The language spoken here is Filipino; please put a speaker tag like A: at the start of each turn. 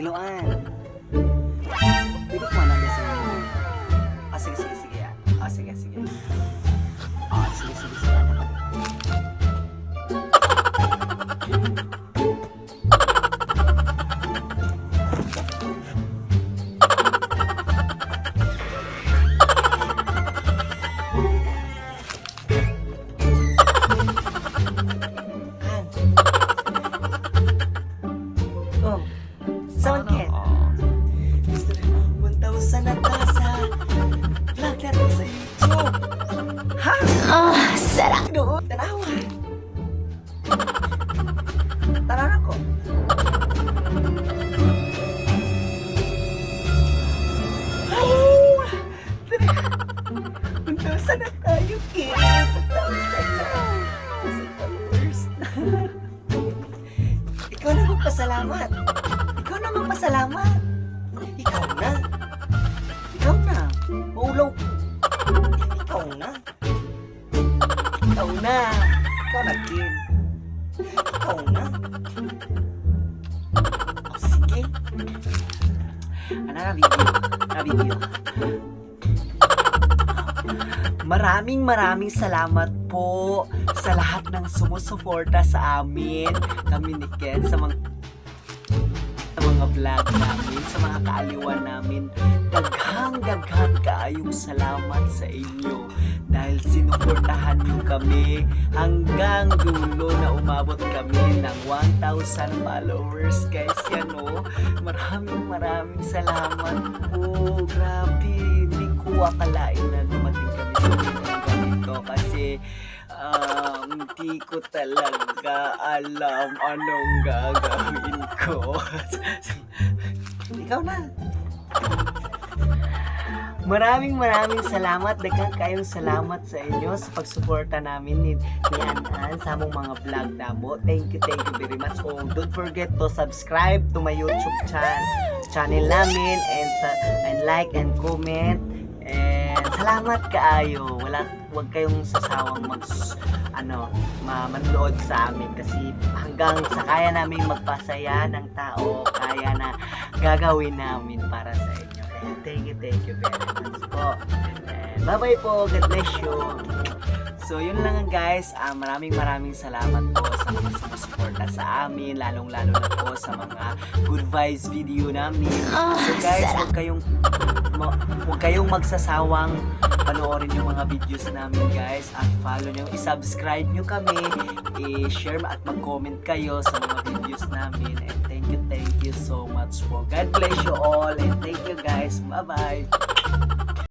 A: Iloan. Pwede ko manang sa inyo. Sige, sige, sige. Sige, sige. Sige, sige, sige. Saan ka? 1,000 na tasa. Vlog natin sa YouTube. Ha?
B: Sarap.
A: Doon, tanawa. Tanawa ko. Oh! 1,000 na tayo, kid. 1,000 na. Followers na. Ikaw na magpasalamat. Ikaw na magpasalamat. Ikaw na. Ikaw na. Maulaw ko. Ikaw na. Ikaw na. Ikaw na, kid. Ikaw na. O, sige. Ano na video? Na video. Maraming salamat po sa lahat ng sumusuporta sa amin. Kami ni Ken sa mga vlog namin, sa mga kaaliwan namin. Daghang kaayong salamat sa inyo dahil sinuportahan nyo kami hanggang dulo na umabot kami ng 1,000 followers, guys. Yan o, maraming salamat po. Grabe, hindi ko akalain na dumating kami sa ganito kasi hindi ko talaga alam anong gagawin ko. Ikaw na. Maraming salamat. Daghang kayong salamat sa inyo sa pagsuporta namin ni Anan sa among mga vlog namo. Thank you very much. Oh, don't forget to subscribe to my YouTube channel namin and like and comment. And salamat kaayo. Wag kayong sasawang manood sa amin kasi hanggang sa kaya namin magpasaya ng tao, kaya na gagawin namin para sa inyo. Kaya thank you very much po. And bye-bye po. God bless you. So, yun lang guys. Maraming salamat po sa mga sumusuporta sa amin, lalong-lalo na po sa mga good vibes video namin. So guys, huwag kayong magsasawang panoorin yung mga videos namin guys, at follow nyo, i-subscribe nyo kami, i-share at mag-comment kayo sa mga videos namin. And thank you so much po. God bless you all and thank you guys. Bye-bye.